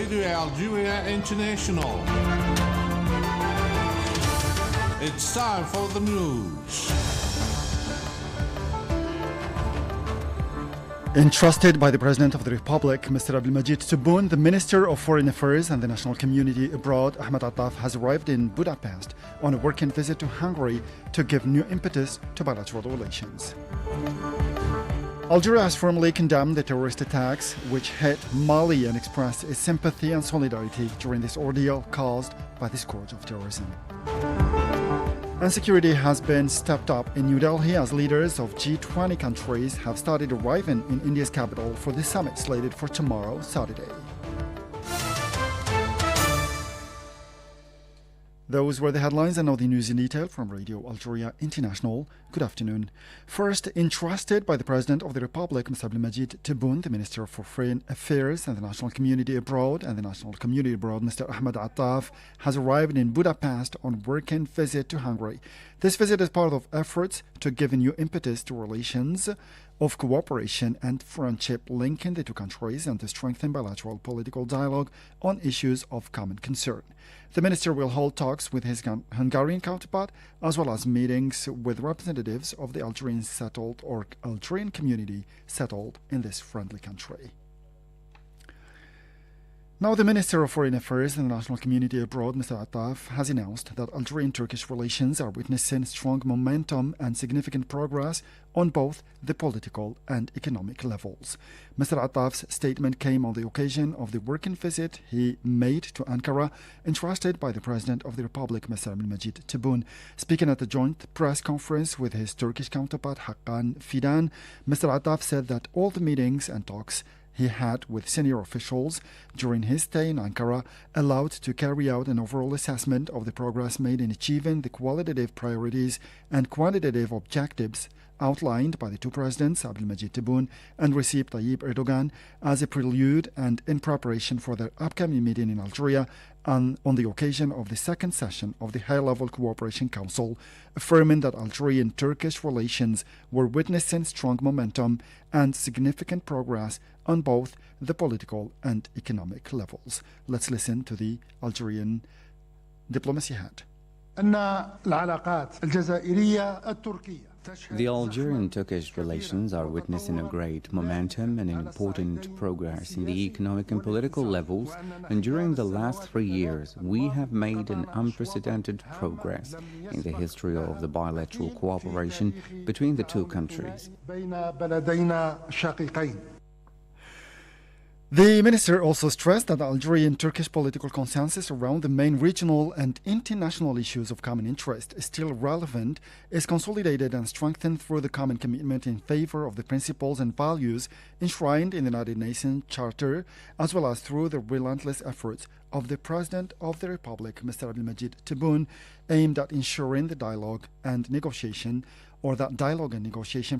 Radio Algeria International. It's time for the news. Entrusted by the President of the Republic, Mr. Abdelmajid Tebboune, the Minister of Foreign Affairs and the National Community Abroad, Ahmed Attaf, has arrived in Budapest on a working visit to Hungary to give new impetus to bilateral relations. Algeria has firmly condemned the terrorist attacks which hit Mali and expressed its sympathy and solidarity during this ordeal caused by the scourge of terrorism. And security has been stepped up in New Delhi as leaders of G20 countries have started arriving in India's capital for the summit slated for tomorrow, Saturday. Those were the headlines, and now the news in detail from Radio Algeria International. Good afternoon. First, entrusted by the President of the Republic, Mr. Abdelmajid Tebboune, the Minister for Foreign Affairs and the National Community Abroad, Mr. Ahmed Attaf, has arrived in Budapest on a working visit to Hungary. This visit is part of efforts to give a new impetus to relations of cooperation and friendship linking the two countries and to strengthen bilateral political dialogue on issues of common concern. The minister will hold talks with his Hungarian counterpart as well as meetings with representatives of the Algerian settled or Algerian community settled in this friendly country. Now, the Minister of Foreign Affairs and the National Community Abroad, Mr. Attaf, has announced that Algerian-Turkish relations are witnessing strong momentum and significant progress on both the political and economic levels. Mr. Attaf's statement came on the occasion of the working visit he made to Ankara, entrusted by the President of the Republic, Mr. Abdelmajid Tebboune. Speaking at a joint press conference with his Turkish counterpart, Hakan Fidan, Mr. Attaf said that all the meetings and talks he had with senior officials during his stay in Ankara allowed to carry out an overall assessment of the progress made in achieving the qualitative priorities and quantitative objectives outlined by the two presidents, Abdelmajid Tebboune and Recep Tayyip Erdogan, as a prelude and in preparation for their upcoming meeting in Algeria and on the occasion of the second session of the High-Level Cooperation Council, affirming that Algerian-Turkish relations were witnessing strong momentum and significant progress on both the political and economic levels. Let's listen to the Algerian diplomacy head. The Algerian-Turkish relations are witnessing a great momentum and important progress in the economic and political levels, and during the last 3 years we have made an unprecedented progress in the history of the bilateral cooperation between the two countries. The minister also stressed that the Algerian-Turkish political consensus around the main regional and international issues of common interest is still relevant, is consolidated and strengthened through the common commitment in favor of the principles and values enshrined in the United Nations Charter, as well as through the relentless efforts of the President of the Republic, Mr. Abdelmajid Tebboune, aimed at ensuring that dialogue and negotiation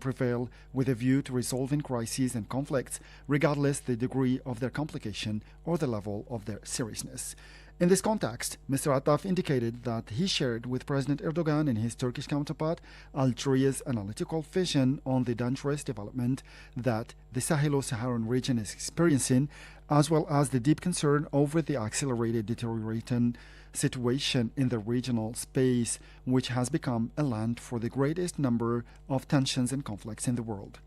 prevail with a view to resolving crises and conflicts, regardless the degree of their complication or the level of their seriousness. In this context, Mr. Attaf indicated that he shared with President Erdogan and his Turkish counterpart Algeria's analytical vision on the dangerous development that the Sahelo-Saharan region is experiencing, as well as the deep concern over the accelerated deteriorating situation in the regional space, which has become a land for the greatest number of tensions and conflicts in the world.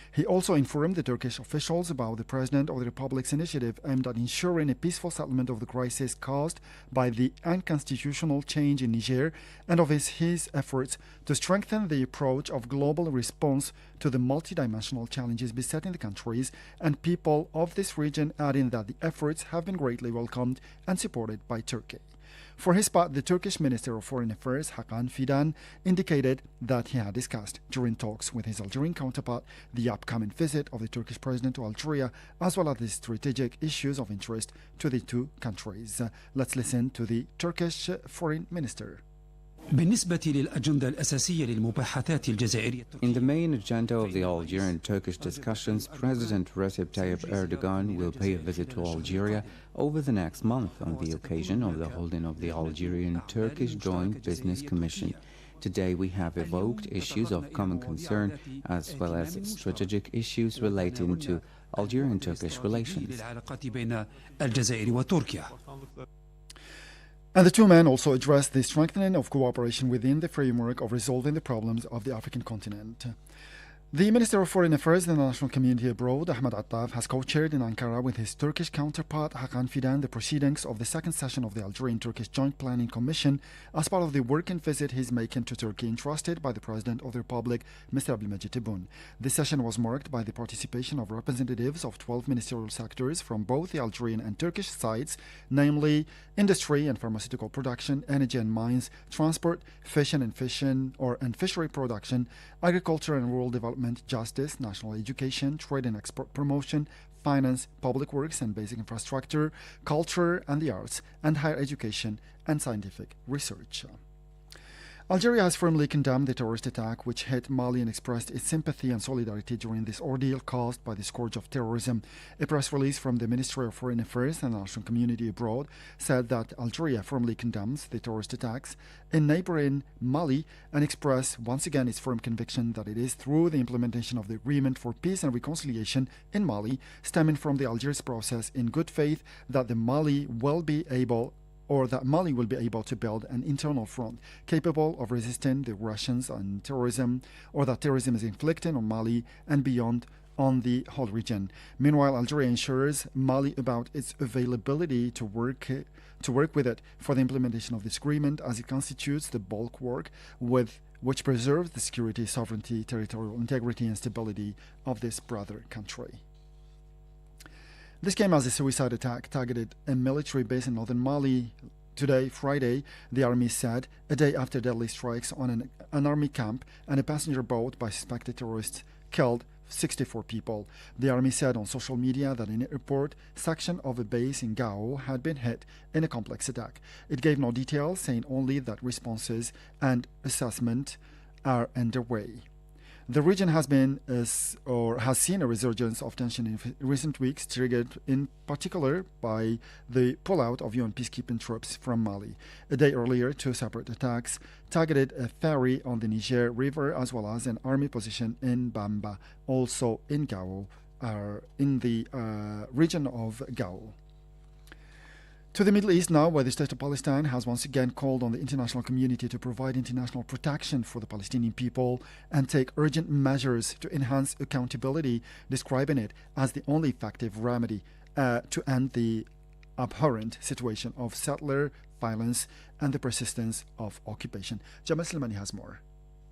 He also informed the Turkish officials about the President of the Republic's initiative aimed at ensuring a peaceful settlement of the crisis caused by the unconstitutional change in Niger and of his efforts to strengthen the approach of global response to the multidimensional challenges besetting the countries and people of this region, adding that the efforts have been greatly welcomed and supported by Turkey. For his part, the Turkish Minister of Foreign Affairs, Hakan Fidan, indicated that he had discussed during talks with his Algerian counterpart the upcoming visit of the Turkish President to Algeria, as well as the strategic issues of interest to the two countries. Let's listen to the Turkish Foreign Minister. In the main agenda of the Algerian-Turkish discussions, President Recep Tayyip Erdogan will pay a visit to Algeria over the next month on the occasion of the holding of the Algerian-Turkish Joint Business Commission. Today we have evoked issues of common concern as well as strategic issues relating to Algerian-Turkish relations. And the two men also addressed the strengthening of cooperation within the framework of resolving the problems of the African continent. The Minister of Foreign Affairs and the National Community Abroad, Ahmed Attaf, has co-chaired in Ankara with his Turkish counterpart Hakan Fidan the proceedings of the second session of the Algerian-Turkish Joint Planning Commission as part of the working visit he's making to Turkey entrusted by the President of the Republic, Mr. Abdelmajid Tebboune. This session was marked by the participation of representatives of 12 ministerial sectors from both the Algerian and Turkish sides, namely industry and pharmaceutical production, energy and mines, transport, fishing and fishery production, agriculture and rural development, justice, national education, trade and export promotion, finance, public works and basic infrastructure, culture and the arts, and higher education and scientific research. Algeria has firmly condemned the terrorist attack which hit Mali and expressed its sympathy and solidarity during this ordeal caused by the scourge of terrorism. A press release from the Ministry of Foreign Affairs and the National Community Abroad said that Algeria firmly condemns the terrorist attacks in neighboring Mali and expressed once again its firm conviction that it is through the implementation of the Agreement for Peace and Reconciliation in Mali, stemming from the Algiers process in good faith, that Mali will be able to build an internal front capable of resisting the Russians and terrorism, or that terrorism is inflicted on Mali and beyond on the whole region. Meanwhile, Algeria ensures Mali about its availability to work with it for the implementation of this agreement, as it constitutes the bulk work which preserves the security, sovereignty, territorial integrity and stability of this brother country. This came as a suicide attack targeted a military base in northern Mali today, Friday, the army said, a day after deadly strikes on an army camp and a passenger boat by suspected terrorists killed 64 people. The army said on social media that in a report, section of a base in Gao had been hit in a complex attack. It gave no details, saying only that responses and assessment are underway. The region has seen a resurgence of tension in recent weeks, triggered in particular by the pullout of UN peacekeeping troops from Mali. A day earlier, two separate attacks targeted a ferry on the Niger River as well as an army position in Bamba, also in Gao, in the region of Gao. To the Middle East now, where the State of Palestine has once again called on the international community to provide international protection for the Palestinian people and take urgent measures to enhance accountability, describing it as the only effective remedy to end the abhorrent situation of settler violence and the persistence of occupation. Jamal Slimani has more.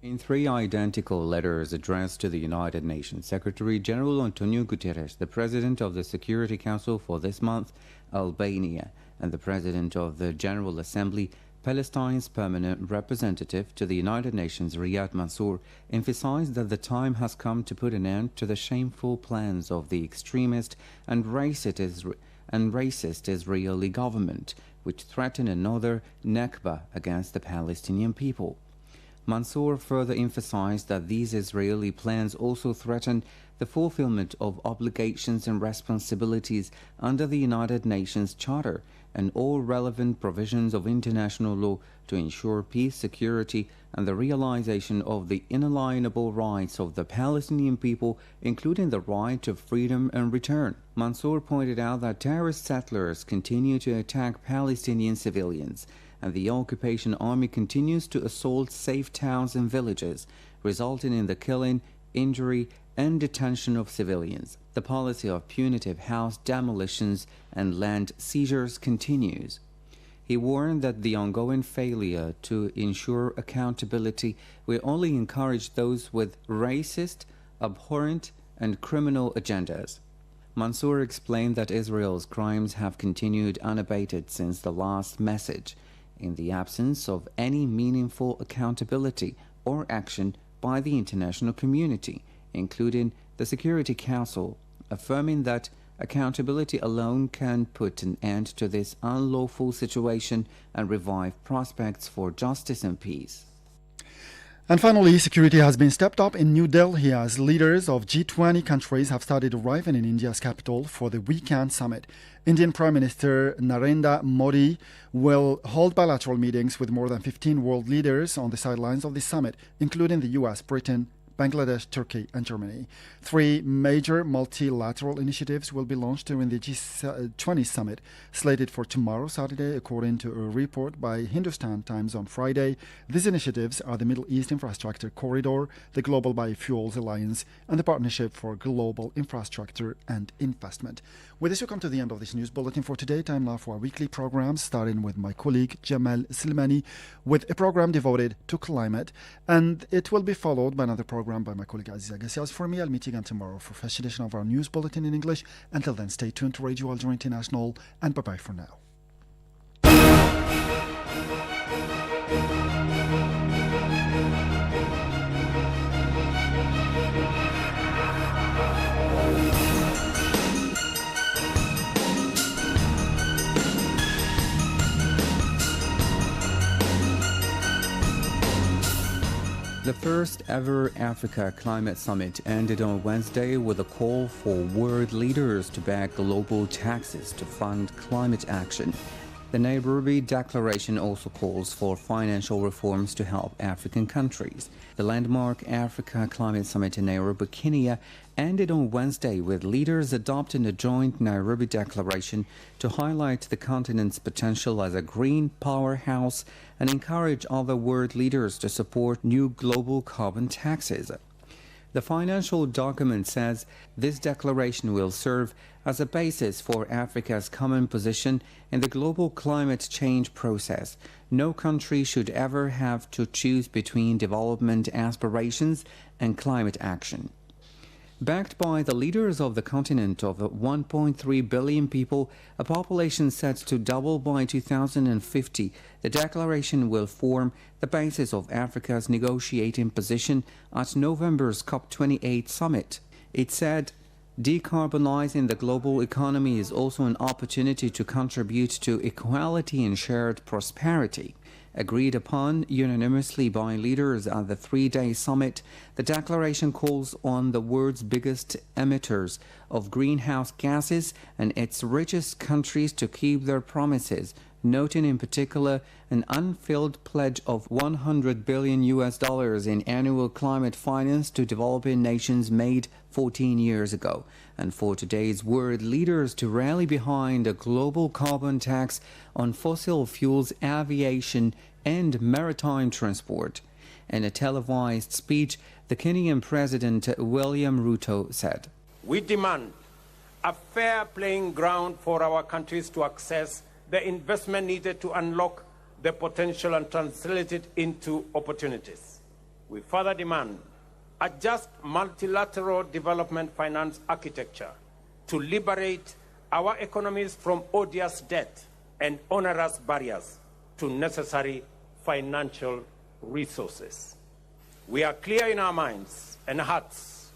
In three identical letters addressed to the United Nations, Secretary General Antonio Guterres, the President of the Security Council for this month, Albania, and the President of the General Assembly, Palestine's permanent representative to the United Nations, Riyad Mansour, emphasized that the time has come to put an end to the shameful plans of the extremist and racist Israeli government, which threaten another Nakba against the Palestinian people. Mansour further emphasized that these Israeli plans also threaten the fulfillment of obligations and responsibilities under the United Nations Charter and all relevant provisions of international law to ensure peace, security, and the realization of the inalienable rights of the Palestinian people, including the right of freedom and return. Mansour pointed out that terrorist settlers continue to attack Palestinian civilians, and the occupation army continues to assault safe towns and villages, resulting in the killing, injury, and detention of civilians. The policy of punitive house demolitions and land seizures continues. He warned that the ongoing failure to ensure accountability will only encourage those with racist, abhorrent, and criminal agendas. Mansour explained that Israel's crimes have continued unabated since the last message, in the absence of any meaningful accountability or action by the international community, including the Security Council, affirming that accountability alone can put an end to this unlawful situation and revive prospects for justice and peace. And finally, security has been stepped up in New Delhi as leaders of G20 countries have started arriving in India's capital for the weekend summit. Indian Prime Minister Narendra Modi will hold bilateral meetings with more than 15 world leaders on the sidelines of the summit, including the US, Britain, Bangladesh, Turkey, and Germany. 3 major multilateral initiatives will be launched during the G20 summit, slated for tomorrow, Saturday, according to a report by Hindustan Times on Friday. These initiatives are the Middle East Infrastructure Corridor, the Global Biofuels Alliance, and the Partnership for Global Infrastructure and Investment. With this, we come to the end of this news bulletin for today. Time now for our weekly programs, starting with my colleague Jamal Slimani with a program devoted to climate, and it will be followed by another program by my colleague Aziza Gassias. For me, I'll meet you again tomorrow for a fresh edition of our news bulletin in English. Until then, stay tuned to Radio Alger International, and bye-bye for now. The first ever Africa Climate Summit ended on Wednesday with a call for world leaders to back global taxes to fund climate action. The Nairobi Declaration also calls for financial reforms to help African countries. The landmark Africa Climate Summit in Nairobi, Kenya, ended on Wednesday with leaders adopting a joint Nairobi Declaration to highlight the continent's potential as a green powerhouse and encourage other world leaders to support new global carbon taxes. The financial document says this declaration will serve as a basis for Africa's common position in the global climate change process. No country should ever have to choose between development aspirations and climate action. Backed by the leaders of the continent of 1.3 billion people, a population set to double by 2050, the declaration will form the basis of Africa's negotiating position at November's COP28 summit. It said, decarbonizing the global economy is also an opportunity to contribute to equality and shared prosperity. Agreed upon unanimously by leaders at the 3-day summit, the declaration calls on the world's biggest emitters of greenhouse gases and its richest countries to keep their promises, noting in particular an unfilled pledge of $100 billion in annual climate finance to developing nations made 14 years ago, and for today's world leaders to rally behind a global carbon tax on fossil fuels, aviation, and maritime transport. In a televised speech, the Kenyan President William Ruto said, "We demand a fair playing ground for our countries to access the investment needed to unlock the potential and translate it into opportunities. We further demand a just multilateral development finance architecture to liberate our economies from odious debt and onerous barriers to necessary financial resources. We are clear in our minds and hearts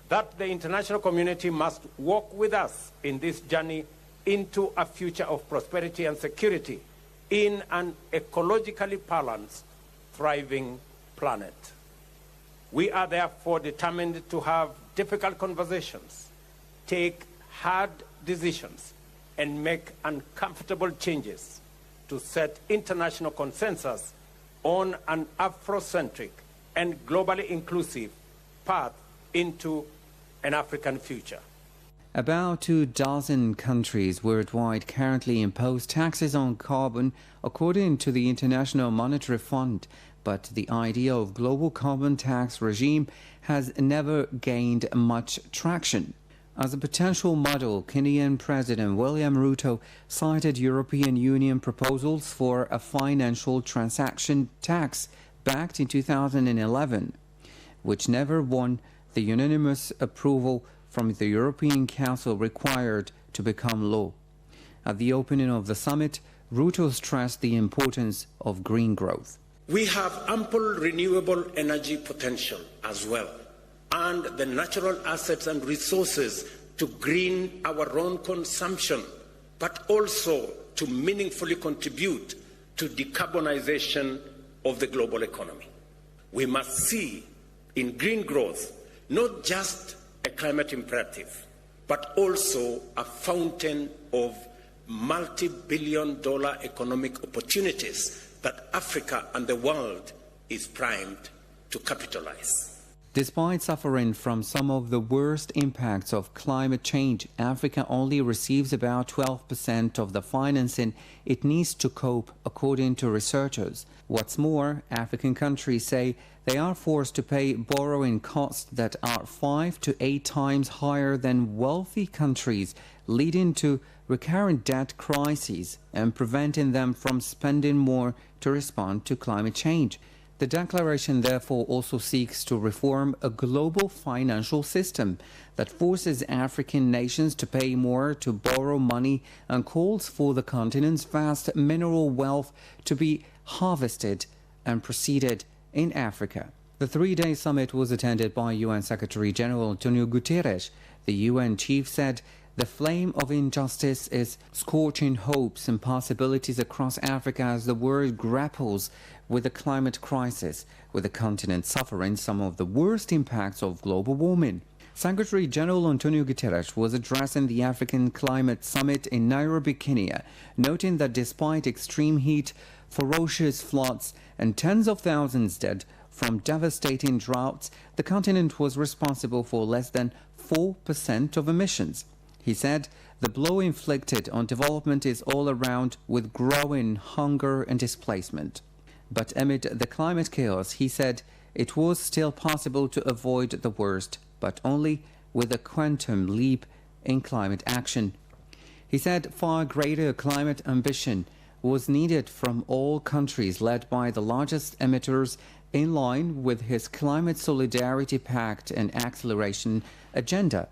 that the international community must walk with us in this journey into a future of prosperity and security in an ecologically balanced, thriving planet. We are therefore determined to have difficult conversations, take hard decisions, and make uncomfortable changes to set international consensus on an Afrocentric and globally inclusive path into an African future." About 24 countries worldwide currently impose taxes on carbon, according to the International Monetary Fund, but the idea of global carbon tax regime has never gained much traction. As a potential model, Kenyan President William Ruto cited European Union proposals for a financial transaction tax backed in 2011, which never won the unanimous approval from the European Council required to become law. At the opening of the summit, Ruto stressed the importance of green growth. We have ample renewable energy potential as well, and the natural assets and resources to green our own consumption, but also to meaningfully contribute to decarbonization of the global economy. We must see in green growth not just a climate imperative, but also a fountain of multi-billion-dollar economic opportunities that Africa and the world is primed to capitalize. Despite suffering from some of the worst impacts of climate change, Africa only receives about 12% of the financing it needs to cope, according to researchers. What's more, African countries say they are forced to pay borrowing costs that are 5 to 8 times higher than wealthy countries, leading to recurrent debt crises and preventing them from spending more to respond to climate change. The declaration therefore also seeks to reform a global financial system that forces African nations to pay more to borrow money and calls for the continent's vast mineral wealth to be harvested and proceeded in Africa. The three-day summit was attended by UN Secretary-General Antonio Guterres. The UN chief said the flame of injustice is scorching hopes and possibilities across Africa as the world grapples with the climate crisis, with the continent suffering some of the worst impacts of global warming. Secretary-General Antonio Guterres was addressing the African Climate Summit in Nairobi, Kenya, noting that despite extreme heat, ferocious floods, and tens of thousands dead from devastating droughts, the continent was responsible for less than 4% of emissions. He said the blow inflicted on development is all around, with growing hunger and displacement. But amid the climate chaos, he said it was still possible to avoid the worst, but only with a quantum leap in climate action. He said far greater climate ambition was needed from all countries led by the largest emitters, in line with his Climate Solidarity Pact and Acceleration agenda.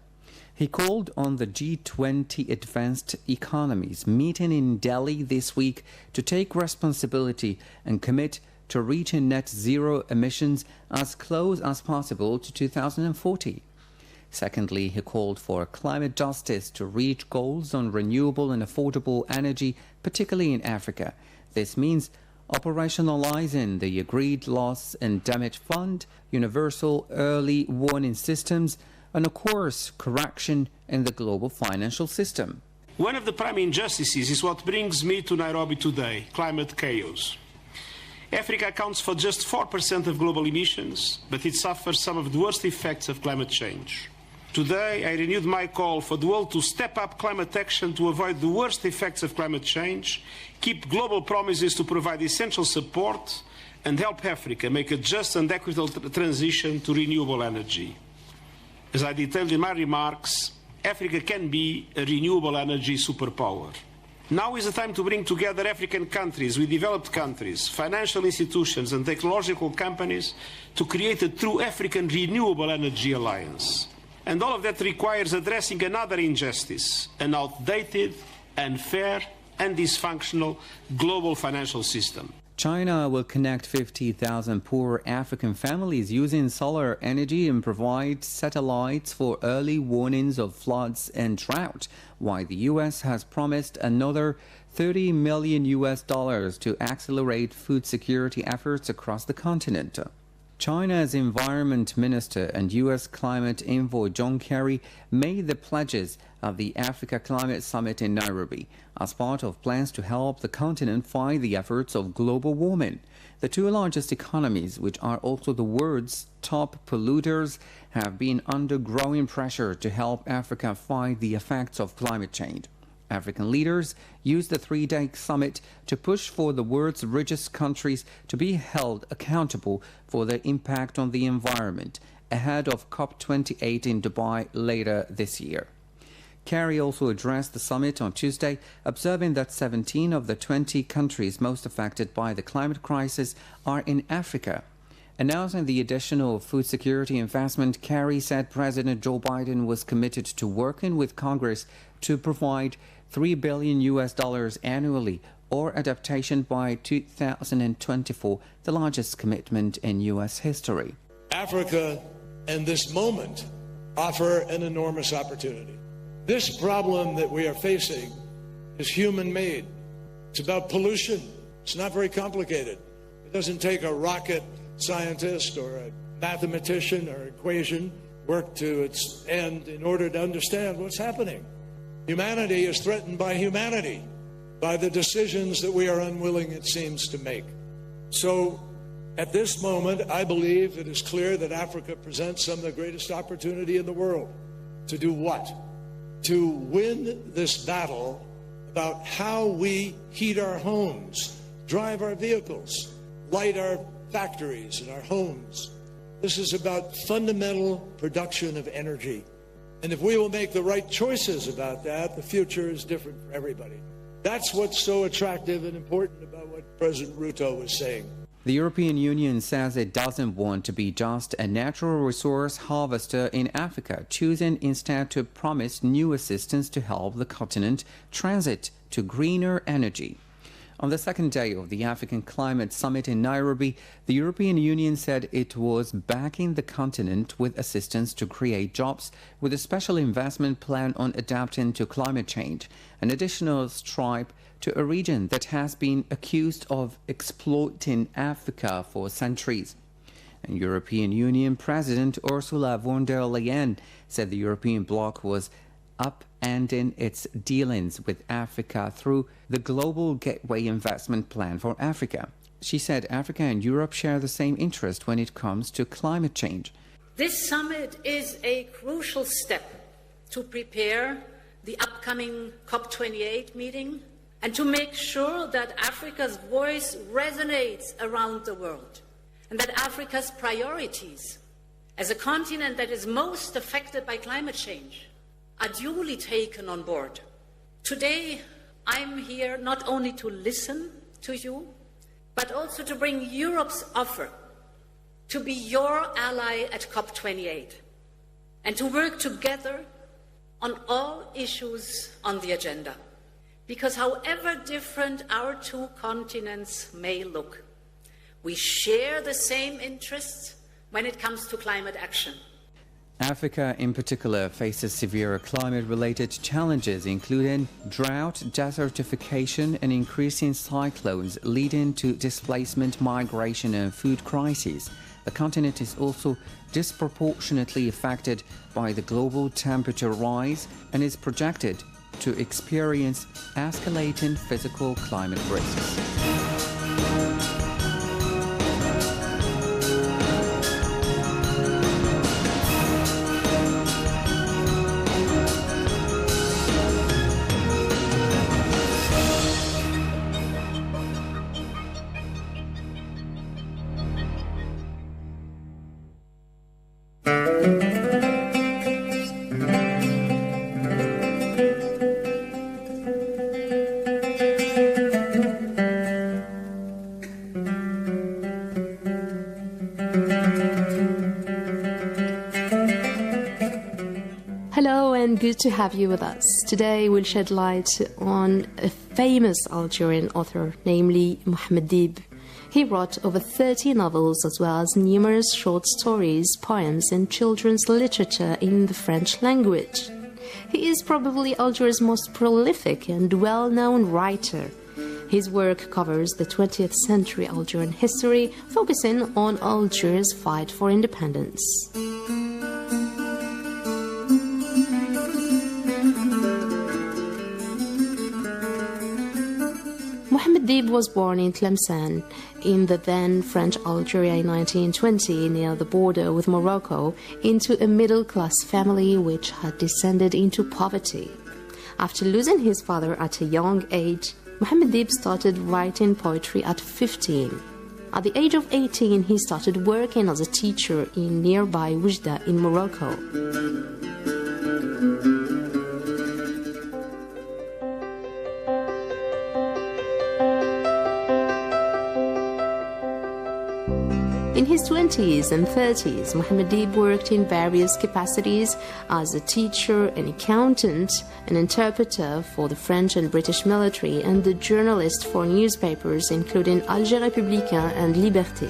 He called on the G20 advanced economies meeting in Delhi this week to take responsibility and commit to reaching net zero emissions as close as possible to 2040. Secondly, he called for climate justice to reach goals on renewable and affordable energy, particularly in Africa. This means operationalizing the agreed loss and damage fund, universal early warning systems, and, of course, correction in the global financial system. One of the prime injustices is what brings me to Nairobi today: climate chaos. Africa accounts for just 4% of global emissions, but it suffers some of the worst effects of climate change. Today, I renewed my call for the world to step up climate action to avoid the worst effects of climate change, keep global promises to provide essential support, and help Africa make a just and equitable transition to renewable energy. As I detailed in my remarks, Africa can be a renewable energy superpower. Now is the time to bring together African countries with developed countries, financial institutions and technological companies to create a true African renewable energy alliance. And all of that requires addressing another injustice: an outdated, unfair and dysfunctional global financial system. China will connect 50,000 poor African families using solar energy and provide satellites for early warnings of floods and drought, while the U.S. has promised another $30 million to accelerate food security efforts across the continent. China's Environment Minister and U.S. Climate Envoy John Kerry made the pledges at the Africa Climate Summit in Nairobi as part of plans to help the continent fight the efforts of global warming. The two largest economies, which are also the world's top polluters, have been under growing pressure to help Africa fight the effects of climate change. African leaders used the three-day summit to push for the world's richest countries to be held accountable for their impact on the environment ahead of COP28 in Dubai later this year. Kerry also addressed the summit on Tuesday, observing that 17 of the 20 countries most affected by the climate crisis are in Africa. Announcing the additional food security investment, Kerry said President Joe Biden was committed to working with Congress to provide $3 billion annually or adaptation by 2024, the largest commitment in U.S. history. Africa and this moment offer an enormous opportunity. This problem that we are facing is human-made. It's about pollution. It's not very complicated. It doesn't take a rocket scientist or a mathematician or equation work to its end in order to understand what's happening. Humanity is threatened by humanity, by the decisions that we are unwilling, it seems, to make. So, at this moment, I believe it is clear that Africa presents some of the greatest opportunity in the world. To do what? To win this battle about how we heat our homes, drive our vehicles, light our factories and our homes. This is about fundamental production of energy. And if we will make the right choices about that, the future is different for everybody. That's what's so attractive and important about what President Ruto was saying. The European Union says it doesn't want to be just a natural resource harvester in Africa, choosing instead to promise new assistance to help the continent transit to greener energy. On the second day of the African Climate Summit in Nairobi, the European Union said it was backing the continent with assistance to create jobs, with a special investment plan on adapting to climate change, an additional stripe to a region that has been accused of exploiting Africa for centuries. And European Union President Ursula von der Leyen said the European bloc was upending its dealings with Africa through the Global Gateway Investment Plan for Africa. She said Africa and Europe share the same interest when it comes to climate change. This summit is a crucial step to prepare the upcoming COP28 meeting and to make sure that Africa's voice resonates around the world and that Africa's priorities as a continent that is most affected by climate change are duly taken on board. Today, I'm here not only to listen to you, but also to bring Europe's offer to be your ally at COP28 and to work together on all issues on the agenda. Because however different our two continents may look, we share the same interests when it comes to climate action. Africa in particular faces severe climate-related challenges, including drought, desertification and increasing cyclones leading to displacement, migration and food crises. The continent is also disproportionately affected by the global temperature rise and is projected to experience escalating physical climate risks. Good to have you with us. Today we'll shed light on a famous Algerian author, namely Mohamed Dib. He wrote over 30 novels as well as numerous short stories, poems and children's literature in the French language. He is probably Algeria's most prolific and well-known writer. His work covers the 20th century Algerian history, focusing on Algeria's fight for independence. Mohamed Dib was born in Tlemcen, in the then French Algeria in 1920, near the border with Morocco, into a middle-class family which had descended into poverty. After losing his father at a young age, Mohamed Dib started writing poetry at 15. At the age of 18, he started working as a teacher in nearby Oujda in Morocco. In his 20s and 30s, Mohamed Dib worked in various capacities as a teacher, an accountant, an interpreter for the French and British military, and a journalist for newspapers including Alger Républicain and Liberté.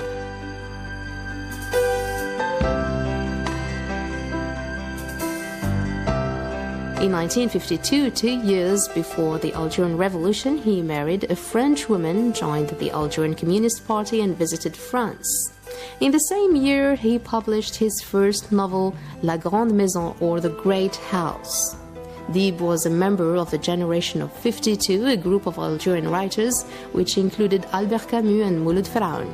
In 1952, 2 years before the Algerian Revolution, he married a French woman, joined the Algerian Communist Party and visited France. In the same year, he published his first novel, La Grande Maison, or The Great House. Dib was a member of the Generation of 52, a group of Algerian writers, which included Albert Camus and Mouloud Faraoun.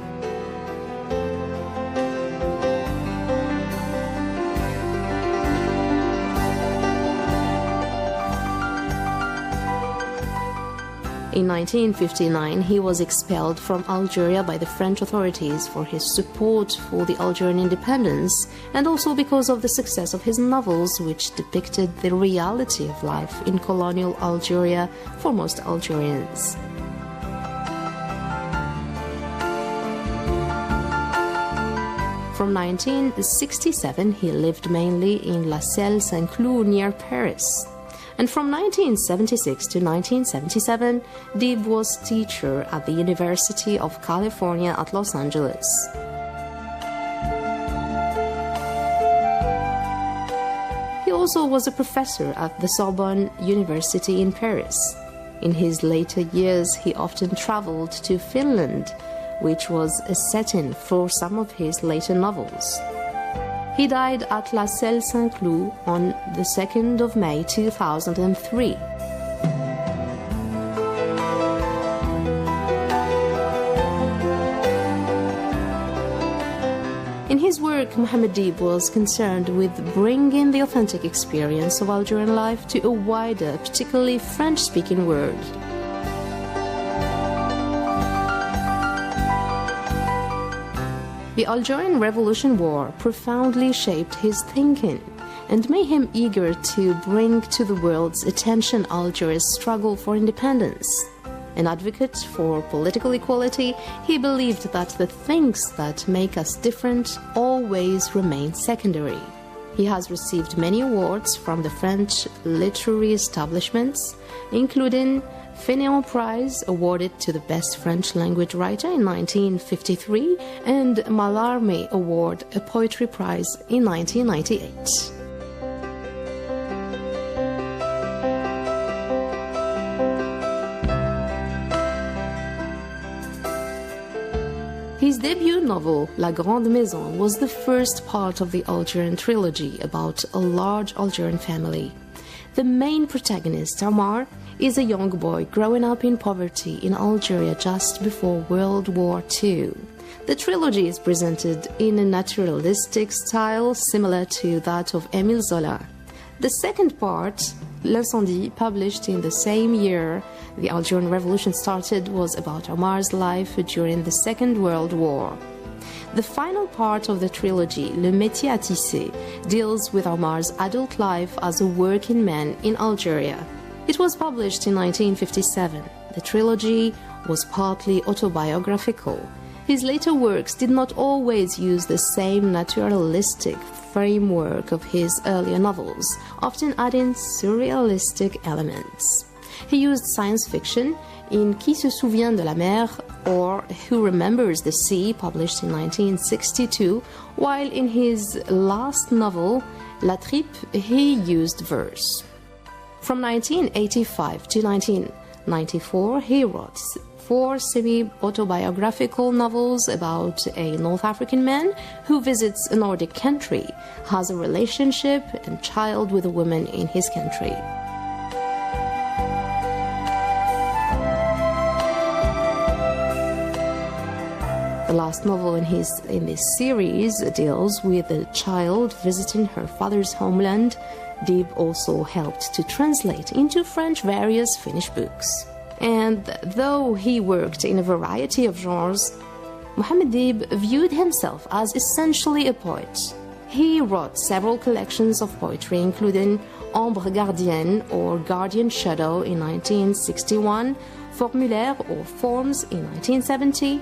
In 1959, he was expelled from Algeria by the French authorities for his support for the Algerian independence and also because of the success of his novels, which depicted the reality of life in colonial Algeria for most Algerians. From 1967, he lived mainly in La Celle-Saint-Cloud near Paris. And from 1976 to 1977, Dib was teacher at the University of California at Los Angeles. He also was a professor at the Sorbonne University in Paris. In his later years, he often traveled to Finland, which was a setting for some of his later novels. He died at La Celle-Saint-Cloud on the 2nd of May 2003. In his work, Mohammed Dib was concerned with bringing the authentic experience of Algerian life to a wider, particularly French-speaking world. The Algerian Revolution War profoundly shaped his thinking and made him eager to bring to the world's attention Algeria's struggle for independence. An advocate for political equality, he believed that the things that make us different always remain secondary. He has received many awards from the French literary establishments, including Fénéon Prize, awarded to the best French language writer in 1953, and Mallarmé Award, a poetry prize, in 1998. His debut novel, La Grande Maison, was the first part of the Algerian trilogy about a large Algerian family. The main protagonist, Omar, is a young boy growing up in poverty in Algeria just before World War II. The trilogy is presented in a naturalistic style similar to that of Émile Zola. The second part, L'Incendie, published in the same year the Algerian Revolution started, was about Omar's life during the Second World War. The final part of the trilogy, Le Métier à Tisser, deals with Omar's adult life as a working man in Algeria. It was published in 1957. The trilogy was partly autobiographical. His later works did not always use the same naturalistic framework of his earlier novels, often adding surrealistic elements. He used science fiction in Qui se souvient de la mer or Who Remembers the Sea, published in 1962, while in his last novel, La Tripe, he used verse. From 1985 to 1994, he wrote 4 semi-autobiographical novels about a North African man who visits a Nordic country, has a relationship and child with a woman in his country. The last novel in this series deals with a child visiting her father's homeland. Dib also helped to translate into French various Finnish books. And though he worked in a variety of genres, Mohammed Dib viewed himself as essentially a poet. He wrote several collections of poetry, including Ombre Gardienne, or Guardian Shadow, in 1961, Formulaire, or Forms, in 1970,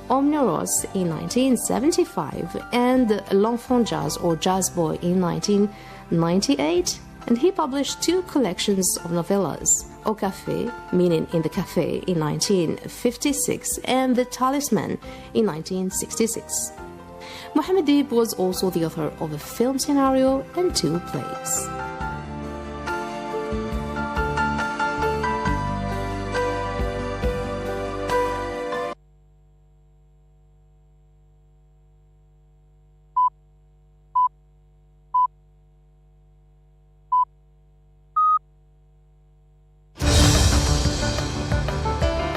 Omniros in 1975, and L'Enfant Jazz, or Jazz Boy, in 1998, and he published 2 collections of novellas, Au Café, meaning in the cafe, in 1956, and The Talisman in 1966. Mohammed Dib was also the author of a film scenario and 2 plays.